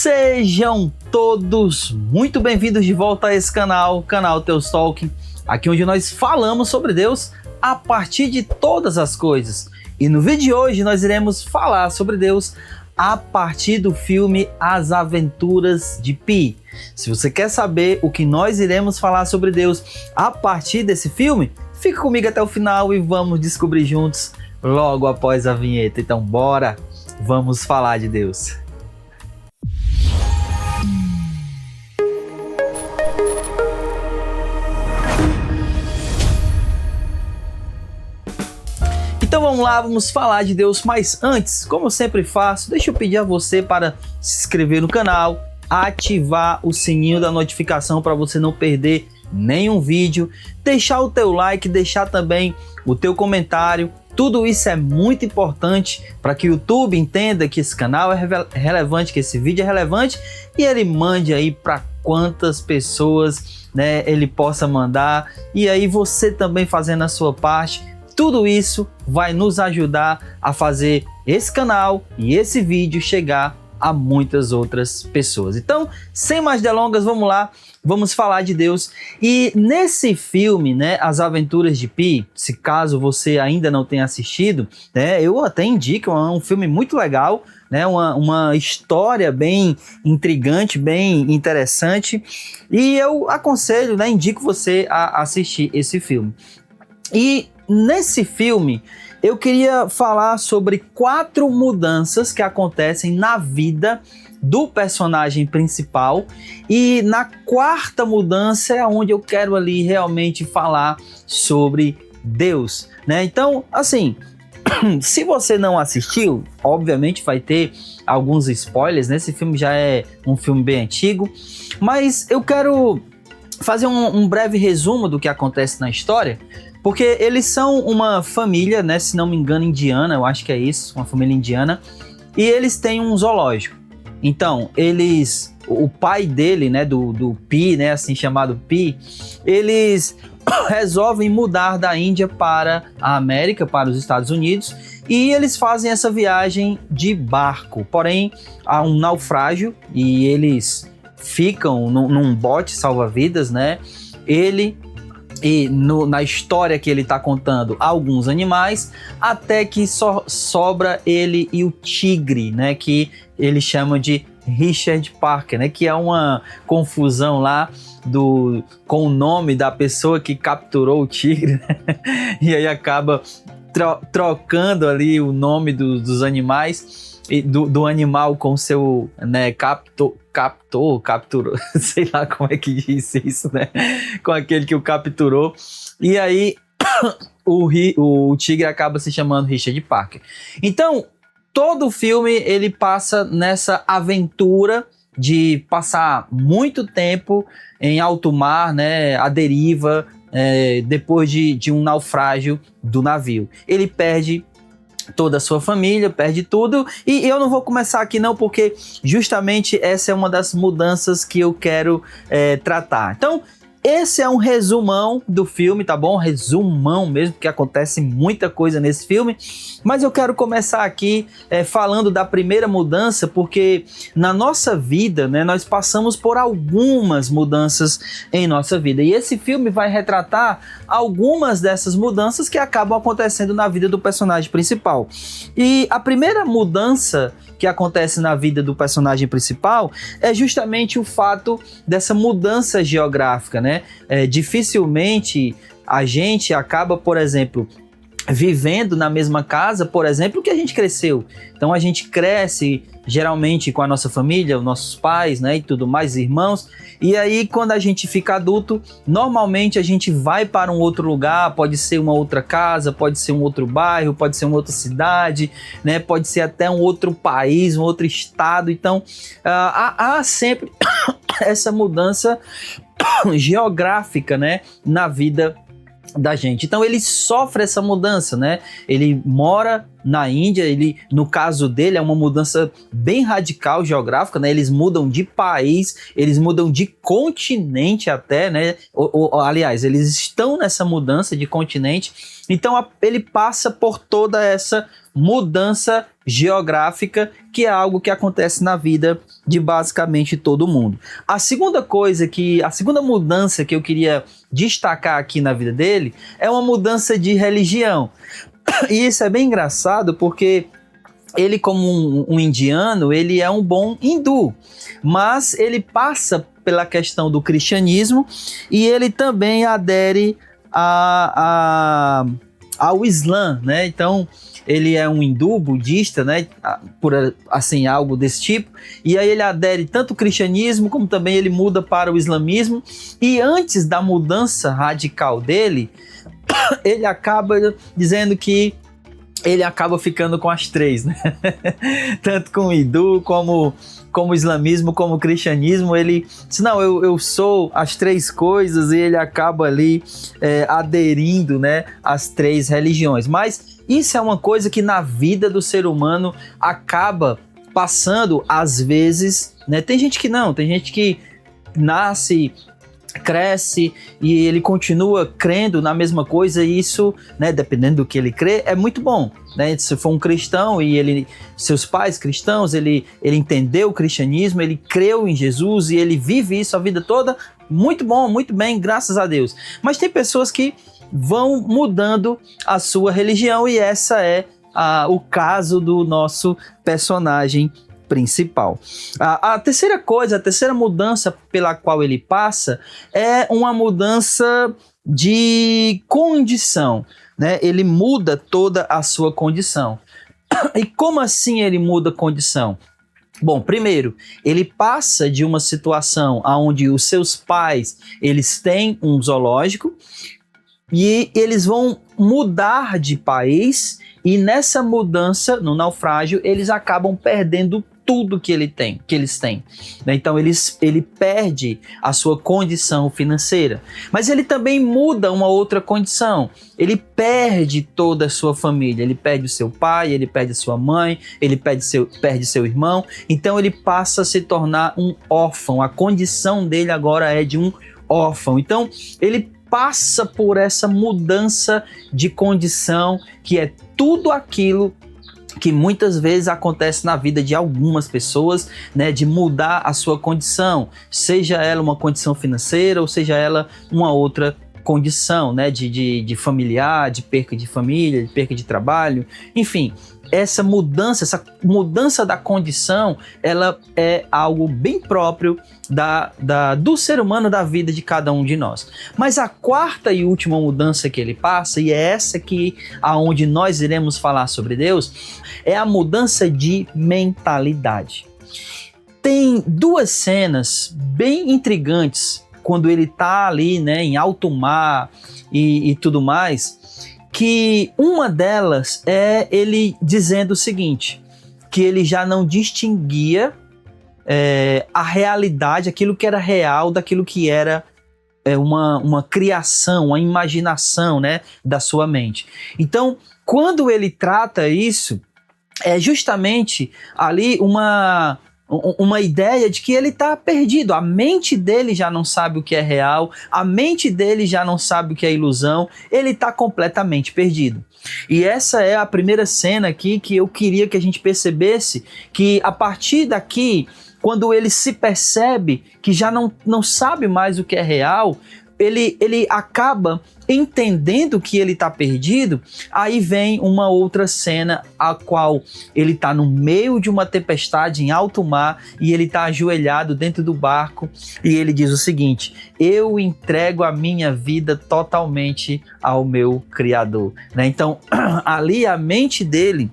Sejam todos muito bem-vindos de volta a esse canal Teus Talk, aqui onde nós falamos sobre Deus a partir de todas as coisas. E no vídeo de hoje nós iremos falar sobre Deus a partir do filme As Aventuras de Pi. Se você quer saber o que nós iremos falar sobre Deus a partir desse filme, fica comigo até o final e vamos descobrir juntos logo após a vinheta. Então bora, vamos falar de Deus. Então vamos lá, vamos falar de Deus, mas antes, como eu sempre faço, deixa eu pedir a você para se inscrever no canal, ativar o sininho da notificação para você não perder nenhum vídeo, deixar o teu like, deixar também o teu comentário. Tudo isso é muito importante para que o YouTube entenda que esse canal é relevante, que esse vídeo é relevante e ele mande aí para quantas pessoas, né, ele possa mandar. E aí você também fazendo a sua parte. Tudo isso vai nos ajudar a fazer esse canal e esse vídeo chegar a muitas outras pessoas. Então, sem mais delongas, vamos lá, vamos falar de Deus. E nesse filme, né, As Aventuras de Pi, se caso você ainda não tenha assistido, né, eu até indico, é um filme muito legal, né, uma história bem intrigante, bem interessante, e eu aconselho, né, indico você a assistir esse filme. E nesse filme, eu queria falar sobre 4 mudanças que acontecem na vida do personagem principal. E na 4ª mudança é onde eu quero ali realmente falar sobre Deus, né? Então, assim, se você não assistiu, obviamente vai ter alguns spoilers, né? Esse filme já é um filme bem antigo, mas eu quero fazer um breve resumo do que acontece na história. Porque eles são uma família, né, se não me engano, indiana, eu acho que é isso, uma família indiana, e eles têm um zoológico. Então, o pai dele, né, do Pi, né, assim chamado Pi, eles resolvem mudar da Índia para a América, para os Estados Unidos, e eles fazem essa viagem de barco. Porém, há um naufrágio e eles ficam num bote salva-vidas, né, na história que ele está contando, alguns animais, até que só sobra ele e o tigre, né, que ele chama de Richard Parker, né, que é uma confusão lá com o nome da pessoa que capturou o tigre, né? E aí acaba trocando ali o nome dos animais, do animal com seu, né, capturou, sei lá como é que diz isso, né, com aquele que o capturou, e aí o tigre acaba se chamando Richard Parker. Então, todo o filme ele passa nessa aventura de passar muito tempo em alto mar, né, à deriva, depois de um naufrágio do navio. Ele perde toda a sua família, perde tudo, e eu não vou começar aqui não, porque justamente essa é uma das mudanças que eu quero tratar. Então, esse é um resumão do filme, tá bom? Resumão mesmo, porque acontece muita coisa nesse filme, mas eu quero começar aqui falando da primeira mudança, porque na nossa vida, né, nós passamos por algumas mudanças em nossa vida, e esse filme vai retratar algumas dessas mudanças que acabam acontecendo na vida do personagem principal. E a primeira mudança que acontece na vida do personagem principal é justamente o fato dessa mudança geográfica, né? Dificilmente a gente acaba, por exemplo, vivendo na mesma casa, por exemplo, que a gente cresceu. Então a gente cresce geralmente com a nossa família, os nossos pais, né, e tudo mais, irmãos. E aí quando a gente fica adulto, normalmente a gente vai para um outro lugar, pode ser uma outra casa, pode ser um outro bairro, pode ser uma outra cidade, né, pode ser até um outro país, um outro estado. Então há sempre essa mudança geográfica, né, na vida da gente. Então ele sofre essa mudança, né? Ele mora na Índia. Ele, no caso dele, é uma mudança bem radical geográfica, né? Eles mudam de país, eles mudam de continente até, né? Aliás, eles estão nessa mudança de continente. Então ele passa por toda essa mudança geográfica, que é algo que acontece na vida de basicamente todo mundo. A segunda mudança que eu queria destacar aqui na vida dele é uma mudança de religião. E isso é bem engraçado porque ele, como um indiano, ele é um bom hindu, mas ele passa pela questão do cristianismo e ele também adere ao Islã, né? Então, ele é um hindu, budista, né? Por assim, algo desse tipo. E aí ele adere tanto ao cristianismo, como também ele muda para o islamismo. E antes da mudança radical dele, ele acaba dizendo que ele acaba ficando com as três, né? Tanto com o hindu, como o islamismo, como o cristianismo. Ele diz, não, eu sou as três coisas, e ele acaba ali aderindo, né, às três religiões. Mas isso é uma coisa que na vida do ser humano acaba passando às vezes, né? Tem gente que não, tem gente que nasce, cresce e ele continua crendo na mesma coisa, e isso, né, dependendo do que ele crê, é muito bom, né? Se for um cristão e seus pais cristãos, ele entendeu o cristianismo, ele creu em Jesus e ele vive isso a vida toda, muito bom, muito bem, graças a Deus. Mas tem pessoas que vão mudando a sua religião, e essa é o caso do nosso personagem principal. A terceira mudança pela qual ele passa é uma mudança de condição, né? Ele muda toda a sua condição. E como assim ele muda a condição? Bom, primeiro, ele passa de uma situação onde os seus pais, eles têm um zoológico, e eles vão mudar de país, e nessa mudança, no naufrágio, eles acabam perdendo tudo que eles têm. Então ele perde a sua condição financeira, mas ele também muda uma outra condição. Ele perde toda a sua família, ele perde o seu pai, ele perde a sua mãe, ele perde seu irmão. Então ele passa a se tornar um órfão. A condição dele agora é de um órfão. Então ele passa por essa mudança de condição, que é tudo aquilo que muitas vezes acontece na vida de algumas pessoas, né, de mudar a sua condição, seja ela uma condição financeira ou seja ela uma outra condição, né, de familiar, de perca de família, de perca de trabalho, enfim. Essa mudança da condição, ela é algo bem próprio do ser humano, da vida de cada um de nós. Mas a quarta e última mudança que ele passa, e é essa aonde nós iremos falar sobre Deus, é a mudança de mentalidade. Tem duas cenas bem intrigantes quando ele está ali, né, em alto mar e tudo mais, que uma delas é ele dizendo o seguinte, que ele já não distinguia a realidade, aquilo que era real, daquilo que era uma criação, uma imaginação, né, da sua mente. Então, quando ele trata isso, é justamente ali uma ideia de que ele está perdido. A mente dele já não sabe o que é real, a mente dele já não sabe o que é ilusão, ele está completamente perdido. E essa é a primeira cena aqui que eu queria que a gente percebesse, que a partir daqui, quando ele se percebe que já não sabe mais o que é real, ele acaba entendendo que ele está perdido. Aí vem uma outra cena, a qual ele está no meio de uma tempestade em alto mar, e ele está ajoelhado dentro do barco, e ele diz o seguinte: eu entrego a minha vida totalmente ao meu Criador, né? Então ali a mente dele,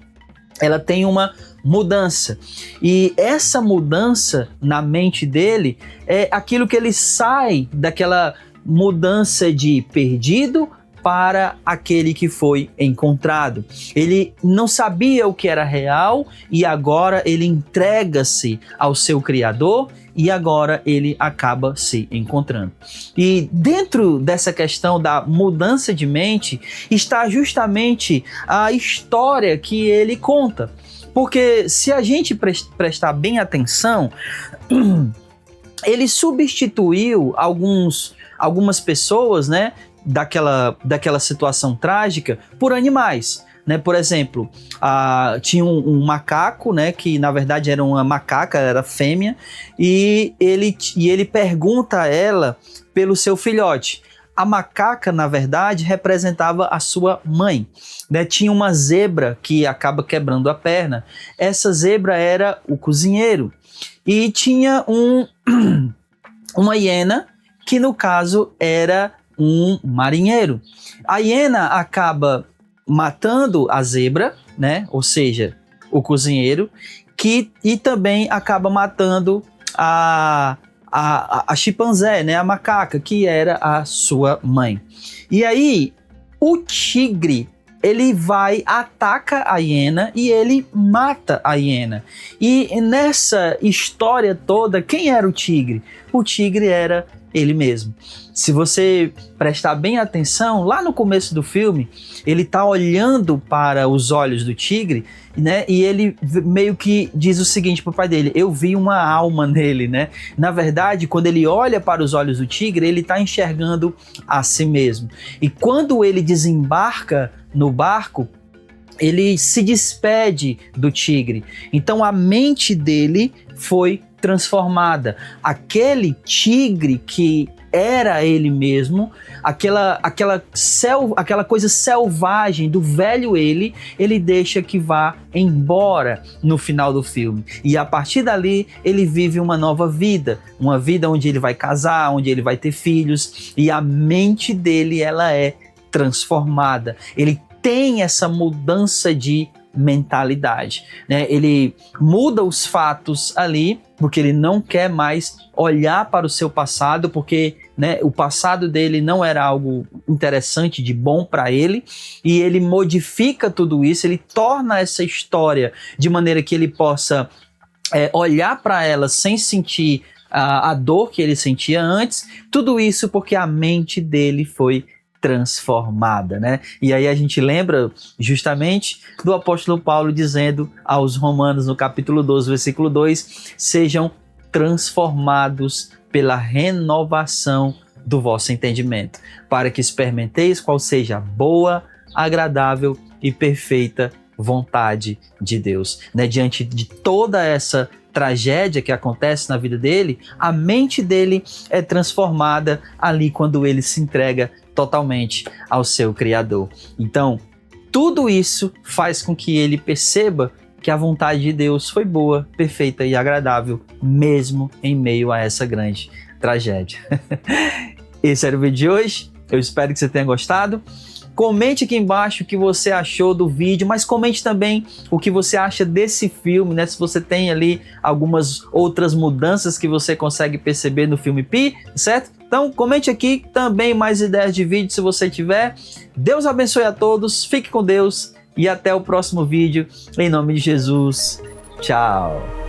ela tem uma mudança, e essa mudança na mente dele é aquilo que ele sai daquela mudança de perdido para aquele que foi encontrado. Ele não sabia o que era real e agora ele entrega-se ao seu Criador e agora ele acaba se encontrando. E dentro dessa questão da mudança de mente está justamente a história que ele conta. Porque se a gente prestar bem atenção, ele substituiu algumas pessoas, né, daquela situação trágica por animais, né? Por exemplo, tinha um macaco, né, que na verdade era uma macaca, era fêmea, e ele pergunta a ela pelo seu filhote. A macaca, na verdade, representava a sua mãe, né? Tinha uma zebra que acaba quebrando a perna. Essa zebra era o cozinheiro. E tinha uma hiena, que no caso era um marinheiro. A hiena acaba matando a zebra, né? Ou seja, o cozinheiro, e também acaba matando a chimpanzé, né? A macaca, que era a sua mãe. E aí, o tigre, ele ataca a hiena e ele mata a hiena. E nessa história toda, quem era o tigre? O tigre era ele mesmo. Se você prestar bem atenção, lá no começo do filme, ele está olhando para os olhos do tigre, né? E ele meio que diz o seguinte para o pai dele: eu vi uma alma nele, né? Na verdade, quando ele olha para os olhos do tigre, ele está enxergando a si mesmo. E quando ele desembarca no barco, ele se despede do tigre. Então a mente dele foi transformada. Aquele tigre que era ele mesmo, aquela coisa selvagem do velho ele deixa que vá embora no final do filme. E a partir dali ele vive uma nova vida, uma vida onde ele vai casar, onde ele vai ter filhos, e a mente dele ela é transformada. Ele tem essa mudança de mentalidade, né? Ele muda os fatos ali, porque ele não quer mais olhar para o seu passado, porque, né, o passado dele não era algo interessante, de bom para ele, e ele modifica tudo isso, ele torna essa história de maneira que ele possa olhar para ela sem sentir a dor que ele sentia antes, tudo isso porque a mente dele foi transformada, né? E aí a gente lembra justamente do apóstolo Paulo dizendo aos Romanos no capítulo 12, versículo 2, sejam transformados pela renovação do vosso entendimento, para que experimenteis qual seja a boa, agradável e perfeita vontade de Deus, né? Diante de toda essa tragédia que acontece na vida dele, a mente dele é transformada ali quando ele se entrega totalmente ao seu Criador. Então, tudo isso faz com que ele perceba que a vontade de Deus foi boa, perfeita e agradável, mesmo em meio a essa grande tragédia. Esse era o vídeo de hoje. Eu espero que você tenha gostado. Comente aqui embaixo o que você achou do vídeo, mas comente também o que você acha desse filme, né? Se você tem ali algumas outras mudanças que você consegue perceber no filme Pi, certo? Então comente aqui também mais ideias de vídeo se você tiver. Deus abençoe a todos, fique com Deus e até o próximo vídeo. Em nome de Jesus, tchau!